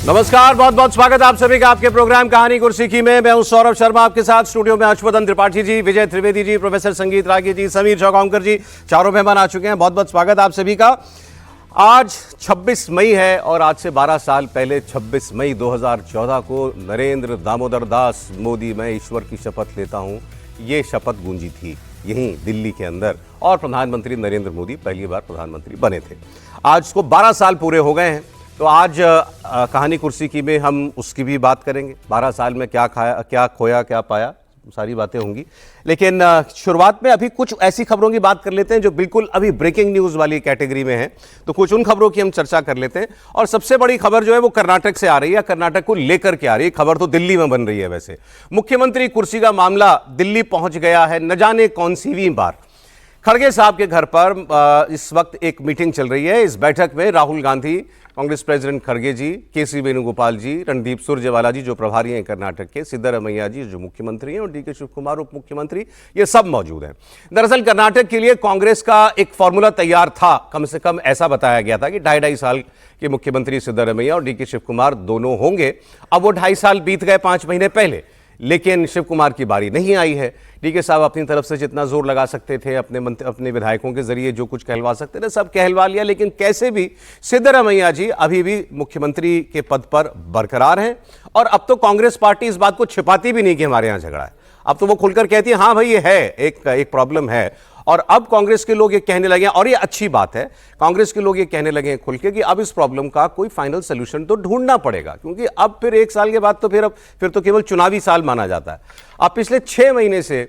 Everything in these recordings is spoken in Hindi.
नमस्कार, बहुत बहुत स्वागत आप सभी का आपके प्रोग्राम कहानी कुर्सी की में। मैं हूं सौरभ शर्मा, आपके साथ स्टूडियो में हर्षवर्धन त्रिपाठी जी, विजय त्रिवेदी जी, प्रोफेसर संगीत रागी जी, समीर चौगांवकर जी, चारों मेहमान आ चुके हैं। बहुत बहुत स्वागत आप सभी का। आज 26 मई है और आज से 12 साल पहले 26 मई 2014 को नरेंद्र दामोदर दास मोदी, मैं ईश्वर की शपथ लेता हूं, ये शपथ गूंजी थी यहीं दिल्ली के अंदर और प्रधानमंत्री नरेंद्र मोदी पहली बार प्रधानमंत्री बने थे। आज को 12 साल पूरे हो गए हैं, तो आज कहानी कुर्सी की में हम उसकी भी बात करेंगे। 12 साल में क्या खाया, क्या खोया, क्या पाया, सारी बातें होंगी। लेकिन शुरुआत में अभी कुछ ऐसी खबरों की बात कर लेते हैं जो बिल्कुल अभी ब्रेकिंग न्यूज़ वाली कैटेगरी में है, तो कुछ उन खबरों की हम चर्चा कर लेते हैं। और सबसे बड़ी खबर जो है वो कर्नाटक से आ रही है, कर्नाटक को लेकर के आ रही है। खबर तो दिल्ली में बन रही है। वैसे मुख्यमंत्री कुर्सी का मामला दिल्ली पहुंच गया है, न जाने कौन सीवीं बार। खड़गे साहब के घर पर इस वक्त एक मीटिंग चल रही है। इस बैठक में राहुल गांधी, कांग्रेस प्रेसिडेंट खड़गे जी, केसी वेणुगोपाल जी, रणदीप सुरजेवाला जी जो प्रभारी हैं कर्नाटक के, सिद्धरामैया जी जो मुख्यमंत्री हैं और डीके शिव कुमार उप मुख्यमंत्री, ये सब मौजूद हैं। दरअसल कर्नाटक के लिए कांग्रेस का एक फॉर्मूला तैयार था, कम से कम ऐसा बताया गया था कि 2.5 साल के मुख्यमंत्री सिद्धरामैया और डीके शिव कुमार दोनों होंगे। अब वो 2.5 साल बीत गए 5 महीने पहले, लेकिन शिव कुमार की बारी नहीं आई है। डीके साहब अपनी तरफ से जितना जोर लगा सकते थे, अपने विधायकों के जरिए जो कुछ कहलवा सकते थे सब कहलवा लिया, लेकिन कैसे भी सिद्धरामैया जी अभी भी मुख्यमंत्री के पद पर बरकरार हैं। और अब तो कांग्रेस पार्टी इस बात को छिपाती भी नहीं कि हमारे यहां झगड़ा है। अब तो वो खुलकर कहती है हाँ भाई ये है, एक प्रॉब्लम है। और अब कांग्रेस के लोग ये कहने लगे, और ये अच्छी बात है, कांग्रेस के लोग ये कहने लगे हैं खुल के कि अब इस प्रॉब्लम का कोई फाइनल सोल्यूशन तो ढूंढना पड़ेगा, क्योंकि अब फिर 1 साल के बाद तो फिर तो केवल चुनावी साल माना जाता है। अब पिछले 6 महीने से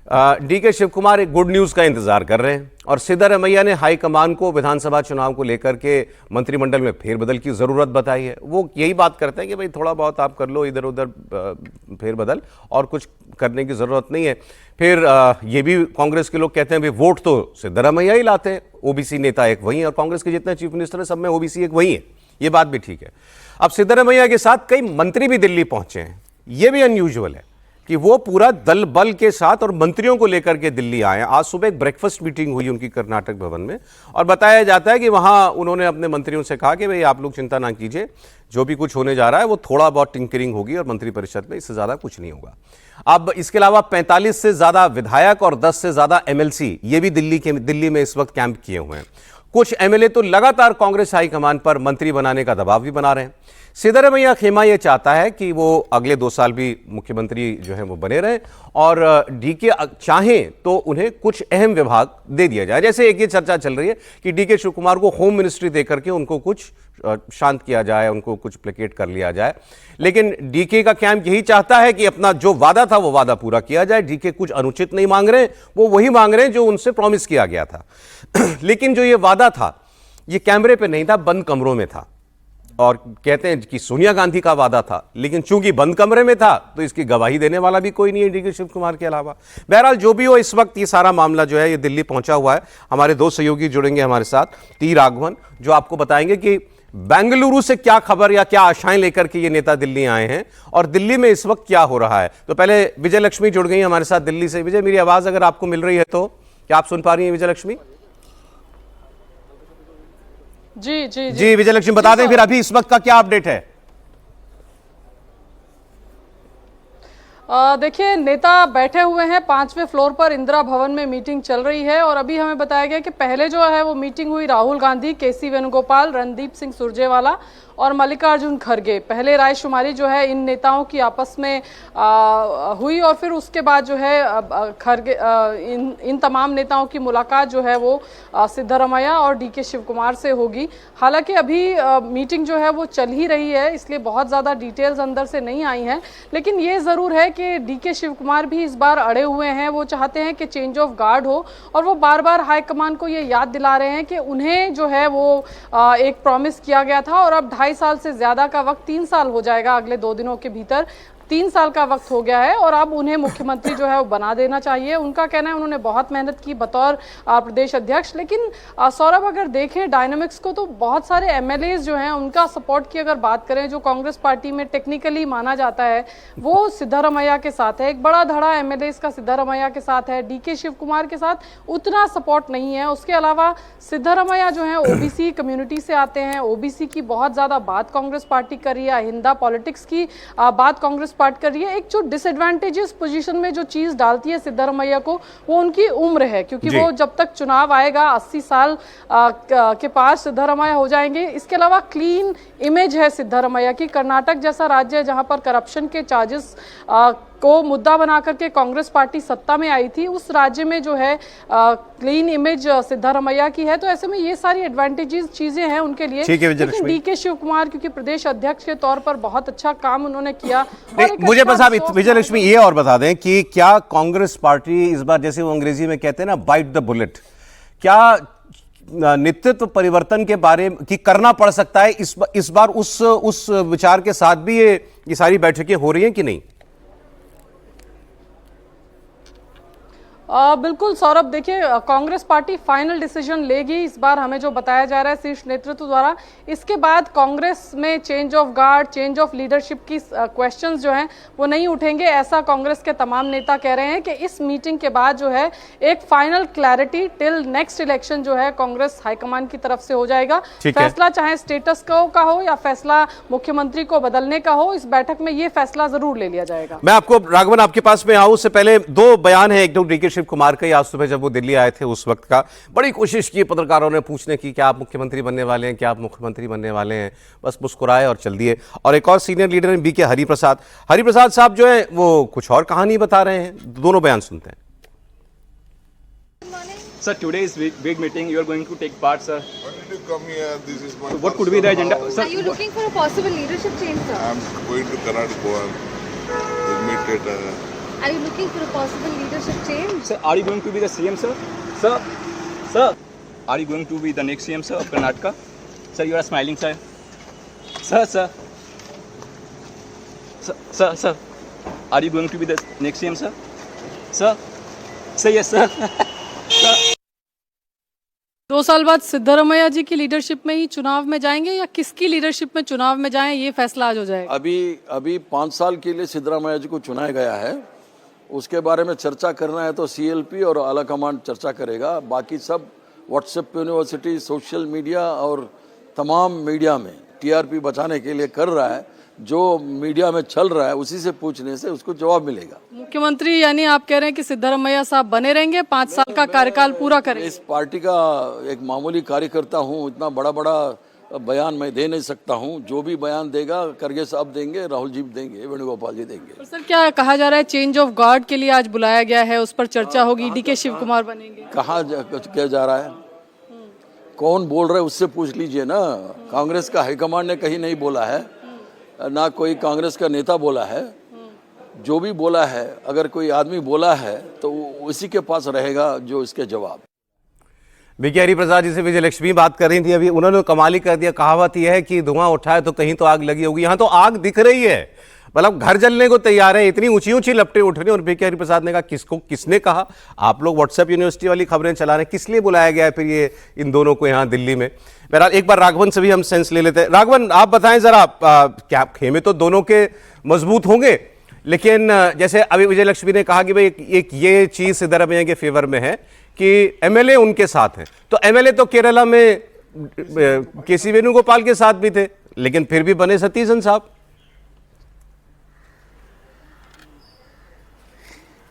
डीके शिव कुमार एक गुड न्यूज़ का इंतजार कर रहे हैं और सिद्धरामैया ने हाईकमान को विधानसभा चुनाव को लेकर के मंत्रिमंडल में फेरबदल की ज़रूरत बताई है। वो यही बात करते हैं कि भाई थोड़ा बहुत आप कर लो इधर उधर फेरबदल, और कुछ करने की ज़रूरत नहीं है। फिर ये भी कांग्रेस के लोग कहते हैं भाई वोट तो सिद्धरामैया ही लाते हैं, ओबीसी नेता एक वही है और कांग्रेस के जितने चीफ मिनिस्टर हैं सब में ओबीसी एक वही है। ये बात भी ठीक है। अब सिद्धरामैया के साथ कई मंत्री भी दिल्ली पहुंचे हैं। ये भी अनयूजुअल है कि वो पूरा दल बल के साथ और मंत्रियों को लेकर के दिल्ली आए। आज सुबह एक ब्रेकफास्ट मीटिंग हुई उनकी कर्नाटक भवन में और बताया जाता है कि वहां उन्होंने अपने मंत्रियों से कहा कि भाई आप लोग चिंता ना कीजिए, जो भी कुछ होने जा रहा है वो थोड़ा बहुत टिंकरिंग होगी और मंत्रिपरिषद में, इससे ज़्यादा कुछ नहीं होगा। अब इसके अलावा 45 से ज़्यादा विधायक और 10 से ज़्यादा एमएलसी ये भी दिल्ली में इस वक्त कैंप किए हुए हैं। कुछ एमएलए तो लगातार कांग्रेस हाईकमान पर मंत्री बनाने का दबाव भी बना रहे हैं। सिद्धरामैया खेमा ये चाहता है कि वो अगले 2 साल भी मुख्यमंत्री जो है वो बने रहें और डीके चाहें तो उन्हें कुछ अहम विभाग दे दिया जाए। जैसे एक ये चर्चा चल रही है कि डीके शिव कुमार को होम मिनिस्ट्री देकर के उनको कुछ शांत किया जाए, उनको कुछ प्लेकेट कर लिया जाए। लेकिन डीके का कैंप यही चाहता है कि अपना जो वादा था वो वादा पूरा किया जाए। डीके कुछ अनुचित नहीं मांग रहे, वो वही मांग रहे हैं जो उनसे प्रॉमिस किया गया था। लेकिन जो ये वादा था ये कैमरे पे नहीं था, बंद कमरों में था। और कहते हैं कि सोनिया गांधी का वादा था, लेकिन चूंकि बंद कमरे में था तो इसकी गवाही देने वाला भी कोई नहीं है डीके शिव कुमार के अलावा। बहरहाल जो भी हो, इस वक्त ये सारा मामला जो है ये दिल्ली पहुंचा हुआ है। हमारे 2 सहयोगी जुड़ेंगे हमारे साथ, टी राघवन, जो आपको बताएंगे कि बेंगलुरु से क्या खबर या क्या आशाएं लेकर के ये नेता दिल्ली आए हैं और दिल्ली में इस वक्त क्या हो रहा है। तो पहले विजय लक्ष्मी जुड़ गई हमारे साथ दिल्ली से। विजय, मेरी आवाज अगर आपको मिल रही है तो क्या आप सुन पा रही हैं विजय लक्ष्मी? जी विजय लक्ष्मी, बता दें फिर अभी इस वक्त का क्या अपडेट है। देखिए, नेता बैठे हुए हैं 5वें फ्लोर पर, इंदिरा भवन में मीटिंग चल रही है और अभी हमें बताया गया कि पहले जो है वो मीटिंग हुई राहुल गांधी, केसी वेणुगोपाल, रणदीप सिंह सुरजेवाला और मल्लिकार्जुन खड़गे। पहले रायशुमारी जो है इन नेताओं की आपस में हुई और फिर उसके बाद जो है खड़गे इन तमाम नेताओं की मुलाकात जो है वो सिद्धरामैया और डीके शिव कुमार से होगी। हालांकि अभी मीटिंग जो है वो चल ही रही है, इसलिए बहुत ज़्यादा डिटेल्स अंदर से नहीं आई हैं। लेकिन ये ज़रूर है कि डीके शिव कुमार भी इस बार अड़े हुए हैं। वो चाहते हैं कि चेंज ऑफ गार्ड हो और वो बार बार हाईकमान को ये याद दिला रहे हैं कि उन्हें जो है वो एक प्रॉमिस किया गया था और अब 2.5 साल से ज़्यादा का वक्त, 3 साल हो जाएगा अगले 2 दिनों के भीतर, 3 साल का वक्त हो गया है और अब उन्हें मुख्यमंत्री जो है वो बना देना चाहिए। उनका कहना है उन्होंने बहुत मेहनत की बतौर प्रदेश अध्यक्ष, लेकिन सौरभ अगर देखें डायनामिक्स को तो बहुत सारे एमएलए जो हैं उनका सपोर्ट की अगर बात करें, जो कांग्रेस पार्टी में टेक्निकली माना जाता है वो सिद्धारमैया के साथ है। एक बड़ा धड़ा एमएलए का सिद्धारमैया के साथ है, डीके शिव कुमार के साथ उतना सपोर्ट नहीं है। उसके अलावा सिद्धारमैया जो है ओबीसी कम्युनिटी से आते हैं, ओबीसी की बहुत ज्यादा बात कांग्रेस पार्टी कर रही है, हिंदा पॉलिटिक्स की बात कांग्रेस पार्टी कर रही है। एक जो डिसएडवांटेजेस पोजीशन में जो चीज डालती है सिद्धारमैया को वो उनकी उम्र है, क्योंकि वो जब तक चुनाव आएगा 80 साल के पास सिद्धारमैया हो जाएंगे। इसके अलावा क्लीन इमेज है सिद्धारमैया की। कर्नाटक जैसा राज्य है जहां पर करप्शन के चार्जेस को मुद्दा बना करके कांग्रेस पार्टी सत्ता में आई थी, उस राज्य में जो है क्लीन इमेज सिद्धारमैया की है। तो ऐसे में ये सारी एडवांटेजेस चीजें हैं उनके लिए। लेकिन डीके शिव कुमार क्योंकि प्रदेश अध्यक्ष के तौर पर बहुत अच्छा काम उन्होंने किया। मुझे बस आप विजयलक्ष्मी ये और बता दें कि क्या कांग्रेस पार्टी इस बार, जैसे वो अंग्रेजी में कहते हैं ना, बाइट द बुलेट, क्या नेतृत्व परिवर्तन के बारे में कि करना पड़ सकता है इस बार उस विचार के साथ भी ये सारी बैठकें हो रही हैं कि नहीं? बिल्कुल सौरभ, देखिए कांग्रेस पार्टी फाइनल डिसीजन लेगी इस बार, हमें जो बताया जा रहा है शीर्ष नेतृत्व द्वारा। इसके बाद कांग्रेस में change of guard, change of leadership की क्वेश्चंस जो हैं वो नहीं उठेंगे, ऐसा कांग्रेस के तमाम नेता कह रहे हैं कि इस मीटिंग के बाद जो है एक final clarity till next election जो है कांग्रेस हाईकमान की तरफ से हो जाएगा। फैसला चाहे स्टेटस का हो या फैसला मुख्यमंत्री को बदलने का हो, इस बैठक में ये फैसला जरूर ले लिया जाएगा। मैं आपको राघवन आपके पास में आऊं उससे पहले दो बयान है, एक तो डीके शिव कुमार का, आज सुबह जब वो दिल्ली आए थे उस वक्त का, बड़ी कोशिश की पत्रकारों ने पूछने की क्या आप मुख्यमंत्री बनने वाले हैं, क्या आप मुख्यमंत्री बनने वाले हैं, बस मुस्कुराए और चल दिए। और एक और सीनियर लीडर हैं बीके हरिप्रसाद साहब जो है वो कुछ और कहानी बता रहे हैं। दोनों बयान सुनते हैं। Sir, today is big meeting. You are going to take part, sir. Why did you come here? This is my. What could be the agenda, sir? Are you looking for a possible leadership change, sir? I'm going to Karnataka. We'll meet at. Are you looking for a possible leadership change? Sir, are you going to be the CM, sir? Sir, are you going to be the next CM, sir, of Karnataka? Sir, you are smiling, sir. Sir, are you going to be the next CM, sir? Sir, say yes, sir. 2 साल बाद सिद्धारमैया जी की लीडरशिप में ही चुनाव में जाएंगे या किसकी लीडरशिप में चुनाव में जाएं, ये फैसला आज हो जाएगा। अभी 5 साल के लिए सिद्धारमैया जी को चुनाया गया है, उसके बारे में चर्चा करना है तो सीएलपी और आला कमांड चर्चा करेगा। बाकी सब व्हाट्सएप यूनिवर्सिटी, सोशल मीडिया और तमाम मीडिया में टीआरपी बचाने के लिए कर रहा है। जो मीडिया में चल रहा है उसी से पूछने से उसको जवाब मिलेगा। मुख्यमंत्री यानी आप कह रहे हैं कि सिद्धारमैया साहब बने रहेंगे, 5 साल का कार्यकाल पूरा करेंगे। इस पार्टी का एक मामूली कार्यकर्ता हूँ, इतना बड़ा बयान मैं दे नहीं सकता हूँ। जो भी बयान देगा खड़गे साहब देंगे, राहुल जी देंगे, वेणुगोपाल जी देंगे। सर क्या कहा जा रहा है, चेंज ऑफ गार्ड के लिए आज बुलाया गया है, उस पर चर्चा होगी, डीके शिव कुमार बनेंगे। कहाँ क्या जा रहा है, कौन बोल रहा है उससे पूछ लीजिए ना। कांग्रेस का हाईकमांड ने कहीं नहीं बोला है, ना कोई कांग्रेस का नेता बोला है। जो भी बोला है, अगर कोई आदमी बोला है तो उसी के पास रहेगा जो इसके जवाब। बीके हरिप्रसाद जी से विजयलक्ष्मी बात कर रही थी अभी, उन्होंने कमाल ही कर दिया। कहावत यह है कि धुआं उठाए तो कहीं तो आग लगी होगी, यहां तो आग दिख रही है, मतलब घर जलने को तैयार है, इतनी ऊंची ऊंची लपटें उठ रही। और बीके हरिप्रसाद ने कहा किसने कहा, आप लोग व्हाट्सएप यूनिवर्सिटी वाली खबरें चला रहे हैं, किस लिए बुलाया गया है फिर ये इन दोनों को यहाँ दिल्ली में। बहरहाल एक बार राघवन से भी हम सेंस ले लेते हैं। राघवन आप बताएं जरा, क्या खेमे तो दोनों के मजबूत होंगे, लेकिन जैसे अभी विजयलक्ष्मी ने कहा कि भाई एक ये चीज सिद्धारमैया के फेवर में है कि एमएलए उनके साथ हैं, तो एमएलए तो केरला में केसी वेणुगोपाल के साथ भी थे, लेकिन फिर भी बने सतीशन साहब।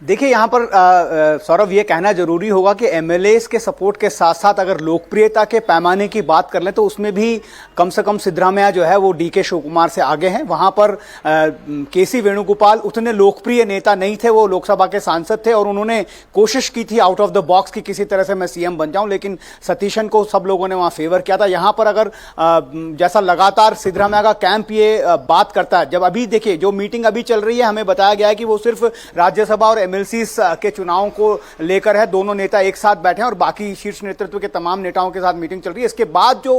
देखिए यहाँ पर सौरभ ये कहना जरूरी होगा कि एमएलएस के सपोर्ट के साथ साथ अगर लोकप्रियता के पैमाने की बात कर लें तो उसमें भी कम से कम सिद्धरामैया जो है वो डीके शिव कुमार से आगे हैं। वहाँ पर केसी वेणुगोपाल उतने लोकप्रिय नेता नहीं थे, वो लोकसभा के सांसद थे और उन्होंने कोशिश की थी आउट ऑफ द बॉक्स की किसी तरह से मैं सीएम बन जाऊं, लेकिन सतीशन को सब लोगों ने वहाँ फेवर किया था। यहाँ पर अगर जैसा लगातार सिद्धरामैया का कैंप ये बात करता है, जब अभी देखिए जो मीटिंग अभी चल रही है, हमें बताया गया है कि वो सिर्फ राज्यसभा और एमएलसीज के चुनाव को लेकर है। दोनों नेता एक साथ बैठे हैं और बाकी शीर्ष नेतृत्व के तमाम नेताओं के साथ मीटिंग चल रही है। इसके बाद जो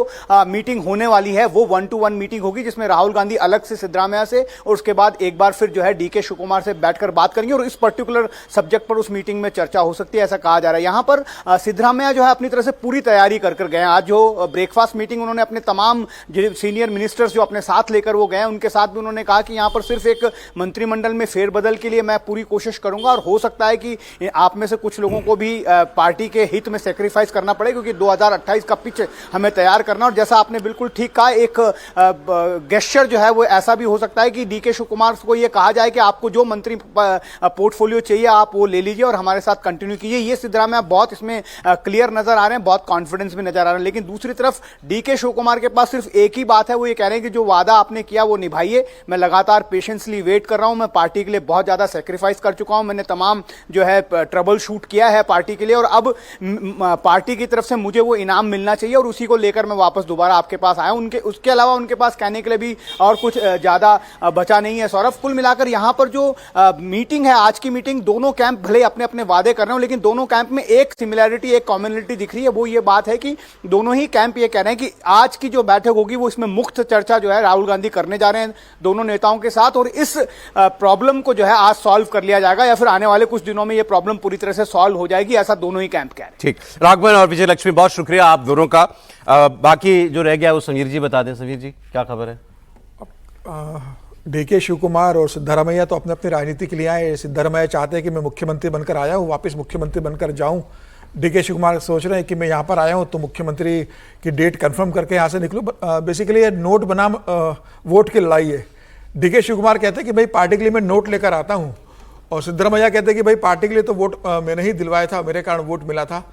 मीटिंग होने वाली है वो 1-to-1 मीटिंग होगी, जिसमें राहुल गांधी अलग से सिद्धरामैया से और उसके बाद एक बार फिर जो है डीके शिव कुमार से बैठकर बात करेंगे और इस पर्टिकुलर सब्जेक्ट पर उस मीटिंग में चर्चा हो सकती है, ऐसा कहा जा रहा है। यहां पर सिद्धरामैया जो है अपनी तरह से पूरी तैयारी कर गए हैं। आज जो ब्रेकफास्ट मीटिंग उन्होंने अपने तमाम सीनियर मिनिस्टर्स जो अपने साथ लेकर वो गए, उनके साथ भी उन्होंने कहा कि यहां पर सिर्फ एक मंत्रिमंडल में फेरबदल के लिए मैं पूरी कोशिश करूंगा और हो सकता है कि आप में से कुछ लोगों को भी पार्टी के हित में सेक्रीफाइस करना पड़े, क्योंकि 2028 का पिच हमें तैयार करना। और जैसा आपने बिल्कुल ठीक कहा, एक गेस्चर जो है वो ऐसा भी हो सकता है कि डीके शिव कुमार को ये कहा जाए कि आपको जो मंत्री पोर्टफोलियो चाहिए आप वो ले लीजिए और हमारे साथ कंटिन्यू कीजिए। ये सिद्धरामैया बहुत इसमें क्लियर नजर आ रहे हैं, बहुत कॉन्फिडेंस भी नजर आ रहा है। लेकिन दूसरी तरफ डीके शिव कुमार के पास सिर्फ एक ही बात है, वो ये कह रहे हैं कि जो वादा आपने किया वो निभाइए। मैं लगातार पेशेंसली वेट कर रहा हूं, मैं पार्टी के लिए बहुत ज्यादा सेक्रीफाइस कर चुका हूं, मैंने तमाम जो है ट्रबल शूट किया है पार्टी के लिए और अब पार्टी की तरफ से मुझे वो इनाम मिलना चाहिए और उसी को लेकर मैं वापस दोबारा आपके पास आया हूं। उसके अलावा उनके पास कहने के लिए भी और कुछ ज्यादा बचा नहीं है। सौरभ, कुल मिलाकर यहां पर जो मीटिंग है, आज की मीटिंग, दोनों कैंप भले अपने अपने वादे कर रहे हो, लेकिन दोनों कैंप में एक सिमिलैरिटी, एक कॉमनलिटी दिख रही है। वो ये बात है कि दोनों ही कैंप ये कह रहे हैं कि आज की जो बैठक होगी वो इसमें मुक्त चर्चा जो है राहुल गांधी करने जा रहे हैं दोनों नेताओं के साथ और इस प्रॉब्लम को जो है आज सॉल्व कर लिया जाएगा या फिर आने वाले कुछ दिनों में ये प्रॉब्लम पूरी तरह से सॉल्व हो जाएगी, ऐसा दोनों ही कैंप कह रहे हैं। ठीक, राघवन और विजय लक्ष्मी, बहुत शुक्रिया आप दोनों का। बाकी जो रह गया वो समीर जी बता दें। समीर जी, क्या खबर है? डीके शिव कुमार और सिद्धरामैया तो अपने अपनी राजनीति के लिए आए। सिद्धरामैया चाहते हैं कि मैं मुख्यमंत्री बनकर आया हूँ, वापस मुख्यमंत्री बनकर जाऊँ। डीके शिव कुमार सोच रहे हैं कि मैं यहाँ पर आया हूँ तो मुख्यमंत्री की डेट कंफर्म करके यहाँ से निकलूँ। बेसिकली ये नोट बनाम वोट की लड़ाई है। डीके शिव कुमार कहते हैं कि भाई पार्टी के लिए मैं नोट लेकर आता हूँ और सिद्धरामैया कहते हैं कि भाई पार्टी के लिए तो वोट मैंने ही दिलवाया था, मेरे कारण वोट मिला था।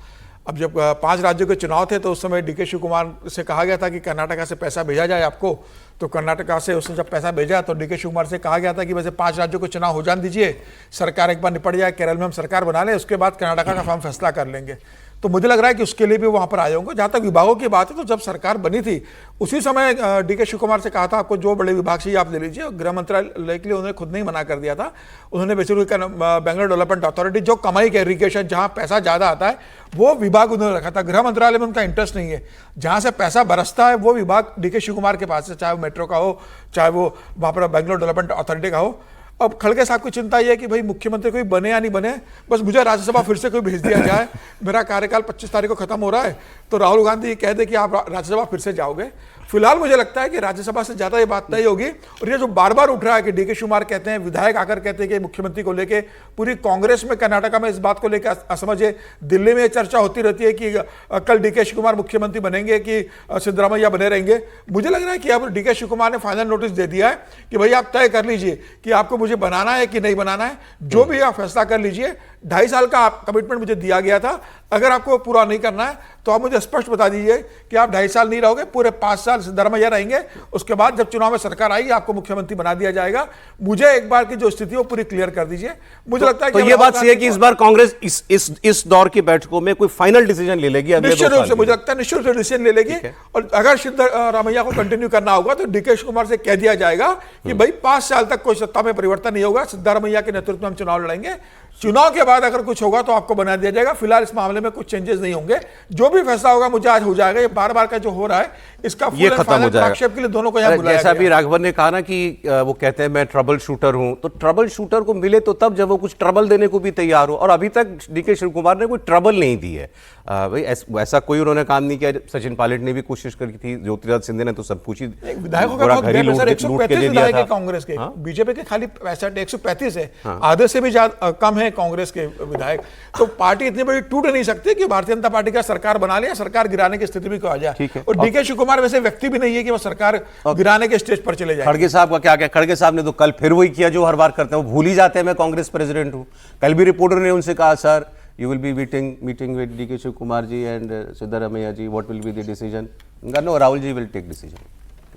अब जब 5 राज्यों के चुनाव थे तो उस समय डीके शिव कुमार से कहा गया था कि कर्नाटका से पैसा भेजा जाए आपको, तो कर्नाटका से उसने जब पैसा भेजा तो डीके शिव कुमार से कहा गया था कि वैसे 5 राज्यों को चुनाव हो जाने दीजिए, सरकार एक बार निपट जाए, केरल में हम सरकार बना लें, उसके बाद कर्नाटका का हम फैसला कर लेंगे। तो मुझे लग रहा है कि उसके लिए भी वहाँ पर आए होंगे। जहाँ तक विभागों की बात है तो जब सरकार बनी थी उसी समय डीके शिव कुमार से कहा था आपको जो बड़े विभाग चाहिए आप ले लीजिए। गृह मंत्रालय के लिए उन्होंने खुद नहीं मना कर दिया था। उन्होंने बेसिकली बेंगलोर डेवलपमेंट अथॉरिटी, जो कमाई के इरिगेशन, जहाँ पैसा ज़्यादा आता है वो विभाग उन्होंने रखा था। गृह मंत्रालय में उनका इंटरेस्ट नहीं है, जहाँ से पैसा बरसता है वो विभाग डीके शिव कुमार के पास है, चाहे वो मेट्रो का हो, चाहे वो वहाँ पर बेंगलोर डेवलपमेंट अथॉरिटी का हो। अब खड़गे साहब की चिंता ये है कि भाई मुख्यमंत्री कोई बने या नहीं बने, बस मुझे राज्यसभा फिर से कोई भेज दिया जाए। मेरा कार्यकाल 25 तारीख को खत्म हो रहा है तो राहुल गांधी कह दे कि आप राज्यसभा फिर से जाओगे। फिलहाल मुझे लगता है कि राज्यसभा से ज्यादा ये बात तय होगी। और ये जो बार बार उठ रहा है कि डीके शिव कुमार कहते हैं, विधायक आकर कहते हैं कि मुख्यमंत्री को लेके पूरी कांग्रेस में, कर्नाटका में इस बात को लेकर असमझ है। दिल्ली में चर्चा होती रहती है कि कल डीके शिव कुमार मुख्यमंत्री बनेंगे कि सिद्धरामैया बने रहेंगे। मुझे लग रहा है कि अब डीके शिव कुमार ने फाइनल नोटिस दे दिया है कि भाई आप तय कर लीजिए कि आपको मुझे बनाना है कि नहीं बनाना है, जो भी आप फैसला कर लीजिए। 2.5 साल का कमिटमेंट मुझे दिया गया था, अगर आपको पूरा नहीं करना है तो आप मुझे स्पष्ट बता दीजिए कि आप 2.5 साल नहीं रहोगे, पूरे 5 साल सिद्धरामैया रहेंगे। उसके बाद जब चुनाव में सरकार आएगी आपको मुख्यमंत्री बना दिया जाएगा। मुझे एक बार की जो स्थिति है वो पूरी क्लियर कर दीजिए। मुझे लगता है तो ये बात सही है कि इस बार कांग्रेस इस दौर की बैठकों में कोई फाइनल डिसीजन ले लेगी। निश्चित रूप से मुझे लगता है निश्चित रूप से डिसीजन ले लेगी। और अगर सिद्धरामैया को कंटिन्यू करना होगा तो डीके शिव कुमार से कह दिया जाएगा कि भाई 5 साल तक कोई सत्ता में परिवर्तन नहीं होगा, सिद्धरामैया के नेतृत्व में हम चुनाव लड़ेंगे। चुनाव के बाद अगर कुछ होगा तो आपको बना दिया जाएगा। फिलहाल इस मामले में कुछ चेंजेस नहीं होंगे, जो भी फैसला होगा मुझे आज हो जाएगा। ये बार बार का जो हो रहा है इसका ये खत्म हो जाएगा। आक्षेप के लिए दोनों को यहाँ बुलाया जैसा गया। भी राघवन ने कहा ना कि वो कहते हैं मैं ट्रबल शूटर हूं, तो ट्रबल शूटर को मिले तो तब जब वो कुछ ट्रबल देने को भी तैयार हो, और अभी तक डीके शिव कुमार ने कोई ट्रबल नहीं दी है। भाई ऐसा कोई उन्होंने काम नहीं किया। सचिन पायलट ने भी कोशिश करी थी, ज्योतिरादित्य सिंधिया ने तो सब कुछ ही विधायकों का बहुत 135 विधायक है कांग्रेस के, बीजेपी के खाली 135 है, आधे से भी ज्यादा कम है कांग्रेस के विधायक। तो पार्टी इतनी बड़ी टूट नहीं सकती कि भारतीय जनता पार्टी का सरकार बना लिया, सरकार गिराने की स्थिति में आ जाए। और डीके शिव कुमार वैसे व्यक्ति भी नहीं है कि वो सरकार गिराने के स्टेज पर चले जाए। खड़गे साहब का क्या? खड़गे साहब ने तो कल फिर वही किया जो हर बार करते हैं, वो भूल ही जाते हैं मैं कांग्रेस प्रेसिडेंट हूं। कल भी रिपोर्टर ने उनसे कहा sir you will be meeting with DK Shiv Kumar ji and Siddharamaiah ji, what will be the decision? No, Rahul ji will take decision.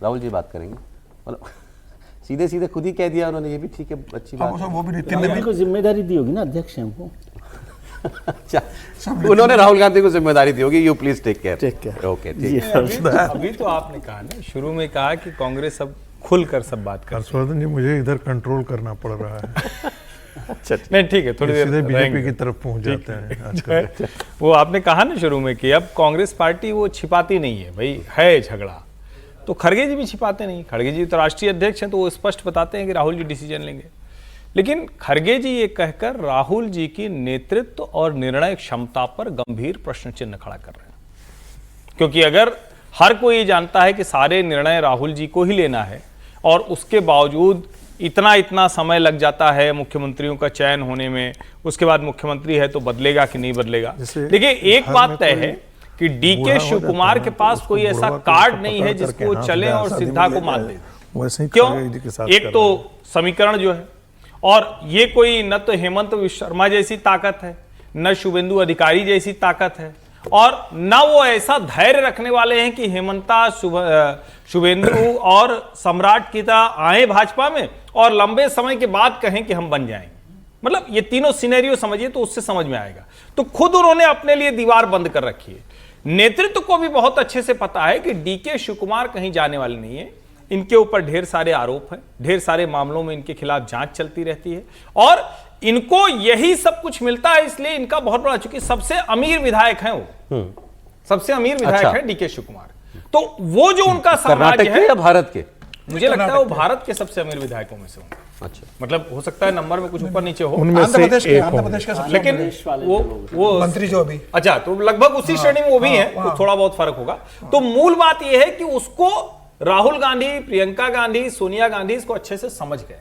Rahul ji बात करेंगे, मतलब सीधे सीधे खुद ही कह दिया उन्होंने। ये भी ठीक है, अच्छी बात है। वो भी नितिन ने को जिम्मेदारी दी होगी ना अध्यक्ष हमको। अच्छा, उन्होंने राहुल गांधी को जिम्मेदारी दी होगी, you please take care. Okay, अभी तो आपने कहा ना, शुरू में कहा कि कांग्रेस अब खुलकर सब बात कर। हर्षवर्धन जी, मुझे इधर कंट्रोल करना पड़ रहा है। नहीं ठीक है, थोड़ी देर बीजेपी की तरफ पहुंच जाते हैं आजकल। वो आपने कहा ना शुरू में कि अब कांग्रेस पार्टी वो छिपाती नहीं है, भाई है झगड़ा, तो खड़गे जी भी छिपाते नहीं। खड़गे जी तो राष्ट्रीय अध्यक्ष हैं, तो वो स्पष्ट बताते हैं कि राहुल जी डिसीजन लेंगे। लेकिन खड़गे जी ये कहकर राहुल जी की नेतृत्व और निर्णय क्षमता पर गंभीर प्रश्न चिन्ह खड़ा कर रहे हैं, क्योंकि अगर हर कोई जानता है कि सारे निर्णय राहुल जी को ही लेना है और उसके बावजूद इतना समय लग जाता है मुख्यमंत्रियों का चयन होने में, उसके बाद मुख्यमंत्री है तो बदलेगा कि नहीं बदलेगा। देखिए एक बात तय है कि डीके शिव कुमार के पास कोई ऐसा कार्ड नहीं है जिसको चले और सिद्धा को मार दे। क्यों? एक तो समीकरण जो है, और ये कोई न तो हेमंत शर्मा जैसी ताकत है, न शुभेंदु अधिकारी जैसी ताकत है, और न वो ऐसा धैर्य रखने वाले हैं कि हेमंता शुभेंदु और सम्राट की तरह आए भाजपा में और लंबे समय के बाद कहें कि हम बन जाएंगे। मतलब ये तीनों सिनेरियो समझिए तो उससे समझ में आएगा। तो खुद उन्होंने अपने लिए दीवार बंद कर रखी है। नेतृत्व को भी बहुत अच्छे से पता है कि डीके शिव कुमार कहीं जाने वाले नहीं है। इनके ऊपर ढेर सारे आरोप हैं, ढेर सारे मामलों में इनके खिलाफ जांच चलती रहती है और इनको यही सब कुछ मिलता है, इसलिए इनका बहुत बड़ा, चूंकि सबसे अमीर विधायक हैं वो, सबसे अमीर विधायक है डीके शिव कुमार, तो वो जो उनका साम्राज्य है, या भारत के, मुझे लगता है वो भारत के सबसे अमीर विधायकों में से होंगे। अच्छा, मतलब हो सकता है नंबर में कुछ ऊपर नीचे हो, आंध्र प्रदेश के लेकिन वो मंत्री जो अभी, अच्छा, तो लगभग उसी श्रेणी में वो भी हैं, तो थोड़ा बहुत फर्क होगा। तो मूल बात यह है कि उसको राहुल गांधी, प्रियंका गांधी, सोनिया गांधी इसको अच्छे से समझ गए।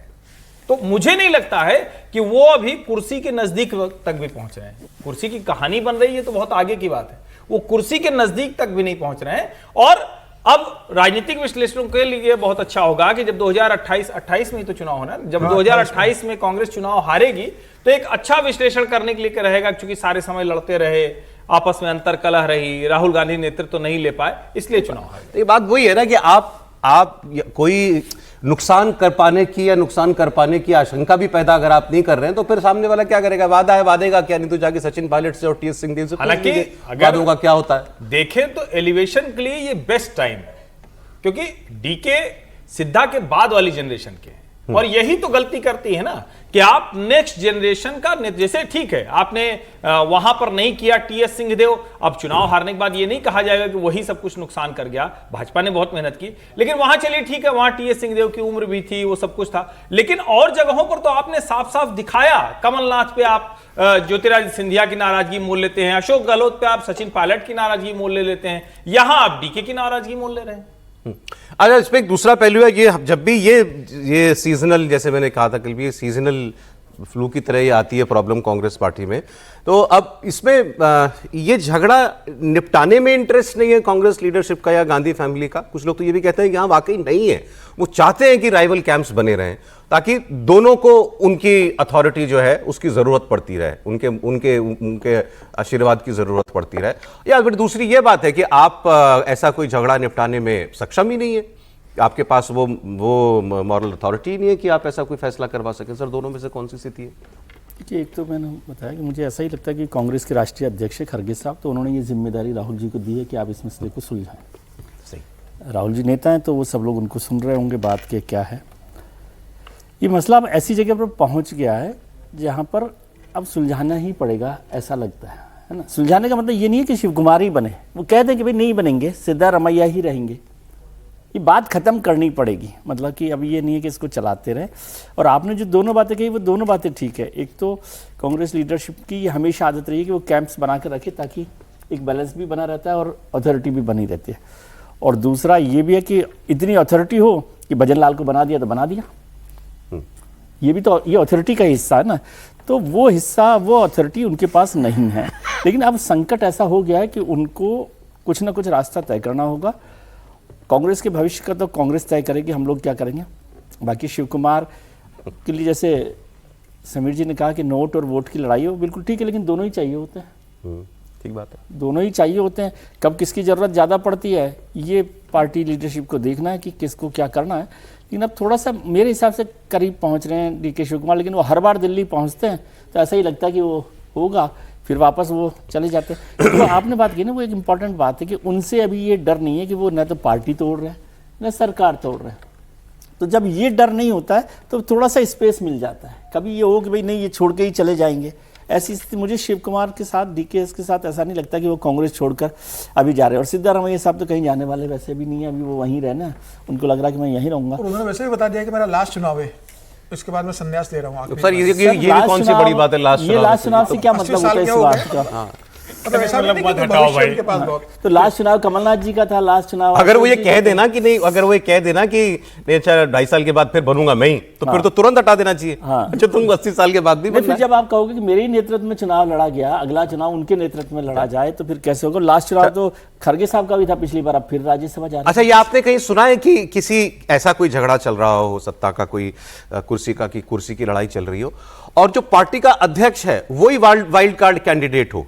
तो मुझे नहीं लगता है कि वो अभी कुर्सी के नजदीक तक भी पहुंच रहे हैं। कुर्सी की कहानी बन रही है तो बहुत आगे की बात है, वो कुर्सी के नजदीक तक भी नहीं पहुंच रहे हैं। और अब राजनीतिक विश्लेषकों के लिए बहुत अच्छा होगा कि जब 2028 में ही तो चुनाव होना है, जब 2028 में कांग्रेस चुनाव हारेगी तो एक अच्छा विश्लेषण करने के लिए रहेगा, क्योंकि सारे समय लड़ते रहे, आपस में अंतर कलह रही, राहुल गांधी नेतृत्व तो नहीं ले पाए, इसलिए चुनाव हारे। ये बात वही है ना कि आप कोई नुकसान कर पाने की या नुकसान कर पाने की आशंका भी पैदा अगर आप नहीं कर रहे हैं तो फिर सामने वाला क्या करेगा? वादा है, वादे का क्या, नहीं तो जाके सचिन पायलट से और टीएस सिंहदेव से हालांकि वादों का क्या होता है। देखें तो एलिवेशन के लिए ये बेस्ट टाइम है, क्योंकि डीके सिद्धा के बाद वाली जनरेशन के, और यही तो गलती करती है ना कि आप नेक्स्ट जनरेशन का, जैसे ठीक है आपने वहां पर नहीं किया टीएस सिंहदेव, अब चुनाव हारने के बाद ये नहीं कहा जाएगा कि वही सब कुछ नुकसान कर गया, भाजपा ने बहुत मेहनत की, लेकिन वहां चलिए ठीक है, वहां टीएस सिंहदेव की उम्र भी थी, वो सब कुछ था, लेकिन और जगहों पर तो आपने साफ साफ दिखाया। कमलनाथ पे आप ज्योतिरादित्य सिंधिया की नाराजगी मोल लेते हैं, अशोक गहलोत पे आप सचिन पायलट की नाराजगी मोल ले लेते हैं, यहां आप डीके की नाराजगी मोल ले रहे हैं। अच्छा, इसमें एक दूसरा पहलू है, ये जब भी ये सीजनल, जैसे मैंने कहा था कल भी, सीजनल फ्लू की तरह ये आती है प्रॉब्लम कांग्रेस पार्टी में, तो अब इसमें ये झगड़ा निपटाने में इंटरेस्ट नहीं है कांग्रेस लीडरशिप का या गांधी फैमिली का। कुछ लोग तो ये भी कहते हैं कि हाँ वाकई नहीं है, वो चाहते हैं कि राइवल कैंप्स बने रहें ताकि दोनों को उनकी अथॉरिटी जो है उसकी जरूरत पड़ती रहे, उनके उनके उनके आशीर्वाद की जरूरत पड़ती रहे। या फिर दूसरी ये बात है कि आप ऐसा कोई झगड़ा निपटाने में सक्षम ही नहीं है, आपके पास वो मॉरल अथॉरिटी नहीं है कि आप ऐसा कोई फैसला करवा सकें। सर, दोनों में से कौन सी स्थिति है? देखिए, एक तो मैंने बताया कि मुझे ऐसा ही लगता है कि कांग्रेस के राष्ट्रीय अध्यक्ष खड़गे साहब, तो उन्होंने ये जिम्मेदारी राहुल जी को दी है कि आप इस मसले को सुलझाएं। सही, राहुल जी नेता हैं तो वो सब लोग उनको सुन रहे होंगे बात के क्या है। ये मसला अब ऐसी जगह पर पहुंच गया है जहां पर अब सुलझाना ही पड़ेगा, ऐसा लगता है ना। सुलझाने का मतलब ये नहीं है कि शिव कुमार ही बने, वो कह दें कि भाई नहीं बनेंगे, सिद्धारमैया ही रहेंगे, ये बात खत्म करनी पड़ेगी। मतलब कि अब ये नहीं है कि इसको चलाते रहे। और आपने जो दोनों बातें कही वो दोनों बातें ठीक है। एक तो कांग्रेस लीडरशिप की ये हमेशा आदत रही है कि वो कैंप्स बना कर रखे ताकि एक बैलेंस भी बना रहता है और अथॉरिटी भी बनी रहती है। और दूसरा ये भी है कि इतनी अथॉरिटी हो कि भजन लाल को बना दिया तो बना दिया, ये भी तो ये अथॉरिटी का हिस्सा है ना। तो वो हिस्सा, वो अथॉरिटी उनके पास नहीं है। लेकिन अब संकट ऐसा हो गया है कि उनको कुछ ना कुछ रास्ता तय करना होगा। कांग्रेस के भविष्य का तो कांग्रेस तय करेगी, हम लोग क्या करेंगे। बाकी शिव कुमार के लिए जैसे समीर जी ने कहा कि नोट और वोट की लड़ाई हो, बिल्कुल ठीक है, लेकिन दोनों ही चाहिए होते हैं। ठीक बात है, दोनों ही चाहिए होते हैं। कब किसकी ज़रूरत ज़्यादा पड़ती है ये पार्टी लीडरशिप को देखना है कि किसको क्या करना है। लेकिन अब थोड़ा सा मेरे हिसाब से करीब पहुंच रहे हैं डीके शिव कुमार, लेकिन वो हर बार दिल्ली पहुंचते हैं तो ऐसा ही लगता है कि वो होगा, फिर वापस वो चले जाते हैं। तो आपने बात की ना, वो एक इम्पॉर्टेंट बात है कि उनसे अभी ये डर नहीं है कि वो न तो पार्टी तोड़ रहे हैं न सरकार तोड़ रहे हैं। तो जब ये डर नहीं होता है तो थोड़ा सा स्पेस मिल जाता है। कभी ये हो कि भाई नहीं ये छोड़ के ही चले जाएंगे, ऐसी स्थिति मुझे शिव कुमार के साथ, डीकेएस के साथ ऐसा नहीं लगता कि वो कांग्रेस छोड़कर अभी जा रहे हैं। और सिद्धारमैया साहब तो कहीं जाने वाले वैसे भी नहीं है, अभी वो वहीं रहना, उनको लग रहा है कि मैं यहीं रहूंगा। उन्होंने वैसे भी बता दिया कि मेरा लास्ट चुनाव है, इसके बाद मैं संन्यास ले रहा हूँ। सर ये भी कौन सी बड़ी बात है? लास्ट चुनाव से क्या मतलब होता है इस बात का? मतलब ऐसा नहीं कि भविष्य उनके पास बहुत। तो लास्ट चुनाव कमलनाथ जी का था, लास्ट चुनाव अगर वो ये कह देना कि नहीं, अगर वो ये कह देना कि नहीं अच्छा 2.5 साल के बाद फिर बनूंगा मैं ही, तो फिर तो तुरंत हटा देना चाहिए। अच्छा तुम 80 साल के बाद भी बनना। फिर जब आप कहोगे कि मेरे ही नेतृत्व में चुनाव लड़ा गया, अगला चुनाव उनके नेतृत्व में लड़ा जाए, तो फिर कैसे होगा? लास्ट चुनाव तो खड़गे साहब का भी था पिछली बार, अब फिर राज्यसभा जा रहे हैं। अच्छा, ये आपने कहीं सुना है कि किसी ऐसा कोई झगड़ा चल रहा हो सत्ता का, कोई कुर्सी की लड़ाई चल रही हो और जो पार्टी का अध्यक्ष है वही वाइल्ड कार्ड कैंडिडेट हो?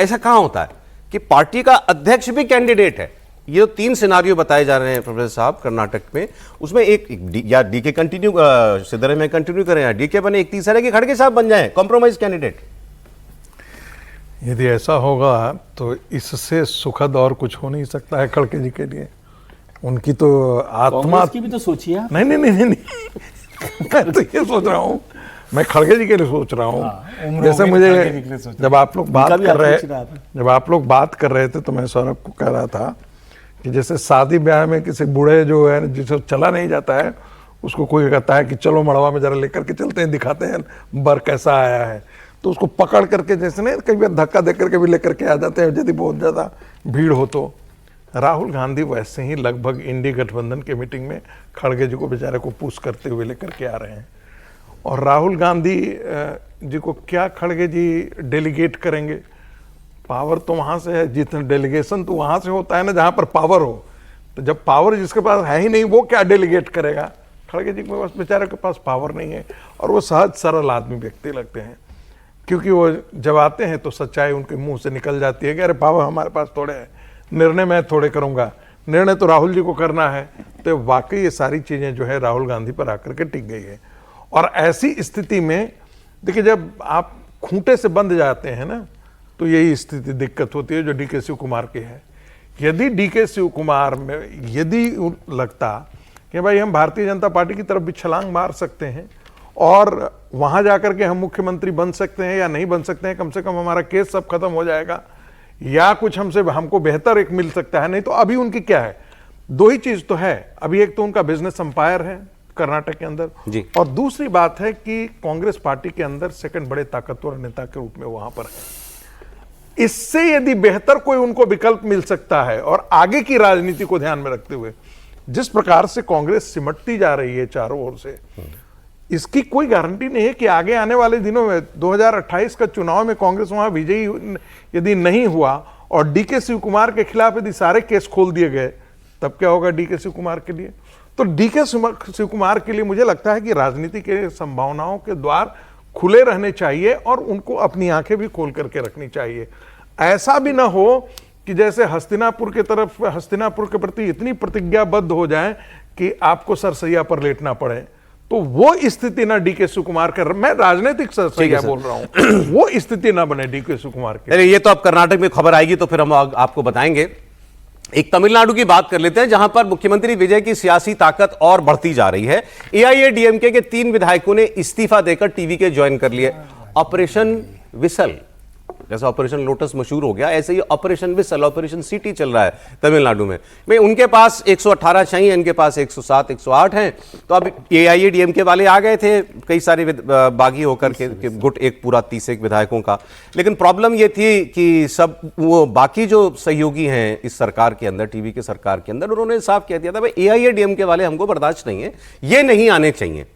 ऐसा कहां होता है कि पार्टी का अध्यक्ष भी कैंडिडेट है? ये जो 3 सिनारियो बताए जा रहे हैं प्रोफेसर साहब कर्नाटक में, उसमें एक या डीके कंटिन्यू सिद्धरामैया कंटिन्यू करें या डीके बने, एक तीसरा है कि खड़गे साहब बन जाएं कॉम्प्रोमाइज कैंडिडेट। यदि ऐसा होगा तो इससे सुखद और कुछ हो नहीं सकता है खड़गे जी के लिए। उनकी तो आत्मा की भी तो सोचिए। नहीं मैं तो ये सोच रहा हूँ, मैं खड़गे जी के लिए सोच रहा हूँ। जैसे मुझे जब आप लोग बात कर रहे थे तो मैं सौरभ को कह रहा था कि जैसे शादी ब्याह में किसी बूढ़े जो है जिसे चला नहीं जाता है, उसको कोई कहता है कि चलो मड़वा में जरा लेकर के चलते हैं, दिखाते हैं बर कैसा आया है, तो उसको पकड़ करके जैसे नहीं कई बार धक्का दे करके भी लेकर के आ जाते हैं यदि बहुत ज्यादा भीड़ हो तो। राहुल गांधी वैसे ही लगभग इंडी गठबंधन के मीटिंग में खड़गे जी को बेचारे को पुश करते हुए लेकर के आ रहे हैं। और राहुल गांधी जी को क्या खड़गे जी डेलीगेट करेंगे? पावर तो वहां से है, जितना डेलीगेशन तो वहां से होता है ना जहां पर पावर हो। तो जब पावर जिसके पास है ही नहीं वो क्या डेलीगेट करेगा? खड़गे जी के पास बेचारे के पास पावर नहीं है और वो सहज सरल आदमी व्यक्ति लगते हैं, क्योंकि वो जब आते हैं तो सच्चाई उनके मुंह से निकल जाती है कि अरे पावर हमारे पास थोड़े है, निर्णय मैं थोड़े करूंगा, निर्णय तो राहुल जी को करना है। तो वाकई ये सारी चीजें जो है राहुल गांधी पर आकर के टिक गई है। और ऐसी स्थिति में देखिए जब आप खूंटे से बंध जाते हैं ना तो यही स्थिति दिक्कत होती है जो डीके शिव कुमार की है। यदि डीके शिव कुमार में यदि लगता कि भाई हम भारतीय जनता पार्टी की तरफ भी छलांग मार सकते हैं और वहां जाकर के हम मुख्यमंत्री बन सकते हैं या नहीं बन सकते हैं, कम से कम हमारा केस सब खत्म हो जाएगा या कुछ हमको बेहतर एक मिल सकता है। नहीं तो अभी उनकी क्या है, 2 ही चीज तो है अभी, एक तो उनका बिजनेस एम्पायर है कर्नाटक के अंदर जी। और दूसरी बात है कि कांग्रेस पार्टी के अंदर सेकंड बड़े ताकतवर नेता के रूप में वहां पर है। इससे यदि बेहतर कोई उनको विकल्प मिल सकता है और आगे की राजनीति को ध्यान में रखते हुए जिस प्रकार से कांग्रेस सिमटती जा रही है चारों ओर से, इसकी कोई गारंटी नहीं है कि आगे आने वाले दिनों में 2028 का चुनाव में कांग्रेस वहां विजयी यदि नहीं हुआ और डीके शिव कुमार के खिलाफ यदि सारे केस खोल दिए गए तब क्या होगा डीके शिव कुमार के लिए? तो डीके शिव कुमार के लिए मुझे लगता है कि राजनीति के संभावनाओं के द्वार खुले रहने चाहिए और उनको अपनी आंखें भी खोल करके रखनी चाहिए। ऐसा भी ना हो कि जैसे हस्तिनापुर के प्रति इतनी प्रतिज्ञाबद्ध हो जाए कि आपको सरसैया पर लेटना पड़े। तो वो स्थिति ना डीके शिव कुमार कर, मैं राजनीतिक सरसैया बोल रहा हूं, वो स्थिति ना बने डीके शिव कुमार की। ये तो अब कर्नाटक में खबर आएगी तो फिर हम आपको बताएंगे। एक तमिलनाडु की बात कर लेते हैं जहां पर मुख्यमंत्री विजय की सियासी ताकत और बढ़ती जा रही है। एआईएडीएमके के 3 विधायकों ने इस्तीफा देकर टीवी के ज्वाइन कर लिए। ऑपरेशन विसल, जैसे ऑपरेशन लोटस मशहूर हो गया, ऐसे ही ऑपरेशन विसल, ऑपरेशन सिटी चल रहा है तमिलनाडु में। उनके पास 118 चाहिए, इनके पास 107 108 हैं। तो अब एआईएडीएमके वाले आ गए थे कई सारे बागी होकर के गुट एक पूरा 30 विधायकों का। लेकिन प्रॉब्लम ये थी कि सब वो बाकी जो सहयोगी हैं इस सरकार के अंदर, टीवी के सरकार के अंदर, उन्होंने साफ कह दिया था भाई एआईएडीएमके वाले हमको बर्दाश्त नहीं है, ये नहीं आने चाहिए।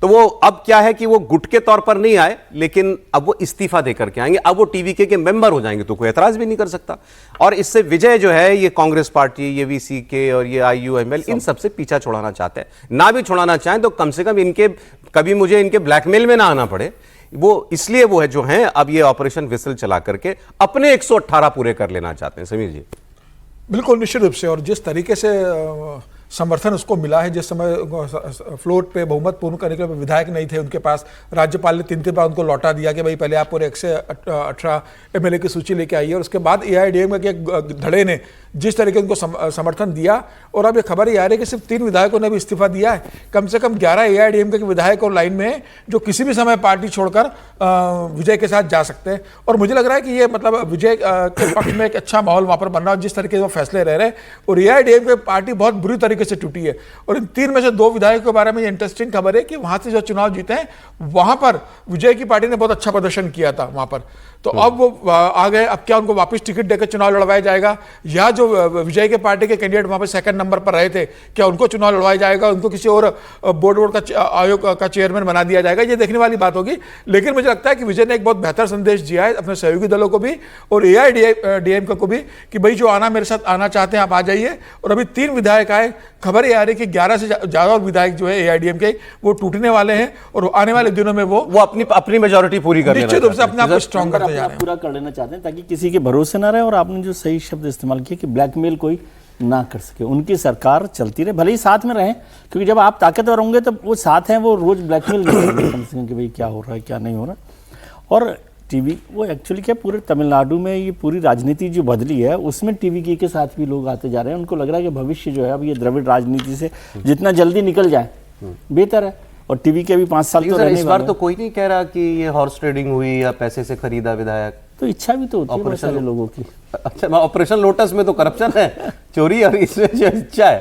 तो वो अब क्या है कि वो गुट के तौर पर नहीं आए, लेकिन अब वो इस्तीफा देकर के आएंगे, अब वो टीवीके के मेंबर हो जाएंगे, तो कोई एतराज भी नहीं कर सकता। और इससे विजय जो है ये कांग्रेस पार्टी, ये वीसीके और ये आईयूएमएल इन सबसे पीछा छुड़ाना चाहते हैं। ना भी छुड़ाना चाहें तो कम से कम इनके कभी मुझे इनके ब्लैकमेल में ना आना पड़े, वो इसलिए वो है जो है अब ये ऑपरेशन विसल चला करके अपने 118 पूरे कर लेना चाहते हैं। समीर जी बिल्कुल निश्चित रूप से, और जिस तरीके से समर्थन उसको मिला है, जिस समय फ्लोट पे बहुमत पूर्ण करने के लिए विधायक नहीं थे उनके पास, राज्यपाल ने 3 बार उनको लौटा दिया कि भाई पहले आप पूरे 118 एमएलए की सूची लेके आइए, और उसके बाद एआईएडीएमके के धड़े ने जिस तरीके उनको समर्थन दिया। और अब ये खबर ये आ रही है कि सिर्फ 3 विधायकों ने भी इस्तीफा दिया है, कम से कम 11 AIADMK के विधायक और लाइन में हैं जो किसी भी समय पार्टी छोड़कर विजय के साथ जा सकते हैं। और मुझे लग रहा है कि ये मतलब विजय के पक्ष में एक अच्छा माहौल वहां पर बन रहा है, जिस तरीके से वो फैसले रह रहे हैं। और AIADMK पार्टी बहुत बुरी तरीके से टूटी है। और इन 3 में से 2 विधायकों के बारे में इंटरेस्टिंग खबर है कि वहां से जो चुनाव जीते हैं वहां पर विजय की पार्टी ने बहुत अच्छा प्रदर्शन किया था वहां पर। तो अब वो आ गए, अब क्या उनको वापस टिकट देकर चुनाव लड़वाया जाएगा, या जो विजय के पार्टी के कैंडिडेट वहां पर 2nd नंबर पर रहे थे क्या उनको चुनाव लड़वाया जाएगा, उनको किसी और बोर्ड का आयोग का चेयरमैन बना दिया जाएगा, ये देखने वाली बात होगी। लेकिन मुझे लगता है कि विजय ने एक बहुत बेहतर संदेश दिया है अपने सहयोगी दलों को भी और AIADMK को भी कि भाई जो आना मेरे साथ आना चाहते हैं आप आ जाइए। और अभी 3 विधायक आए, खबर ये आ रही है कि 11 से ज्यादा और विधायक जो है AIADMK वो टूटने वाले हैं और आने वाले दिनों में वो अपनी मेजोरिटी पूरी करने निश्चित रूप से अपने आप को स्ट्रॉन्ग करते जा रहे हैं, पूरा कर लेना चाहते हैं ताकि किसी के भरोसे ना रहे। और आपने जो सही शब्द इस्तेमाल किया कि ब्लैकमेल कोई ना कर सके, उनकी सरकार चलती रहे, भले ही साथ में रहें, क्योंकि जब आप ताकतवर होंगे तब वो साथ हैं, वो रोज ब्लैकमेल नहीं करेंगे कम से कम कि भाई क्या हो रहा है क्या नहीं हो रहा। और टीवी वो एक्चुअली क्या पूरे तमिलनाडु में ये पूरी राजनीति जो बदली है उसमें टीवी के साथ भी लोग आते जा रहे हैं। उनको लग रहा है कि भविष्य जो है अब ये द्रविड़ राजनीति से जितना जल्दी निकल जाए बेहतर है। और टीवी के भी 5 साल तो रहने इस बार तो कोई नहीं कह रहा कि ये हॉर्स ट्रेडिंग हुई या पैसे से खरीदा विधायक, तो इच्छा भी तो होती है बहुत सारे लोगों की। अच्छा, ऑपरेशन लोटस में तो करप्शन है, चोरी, और इसमें जो इच्छा है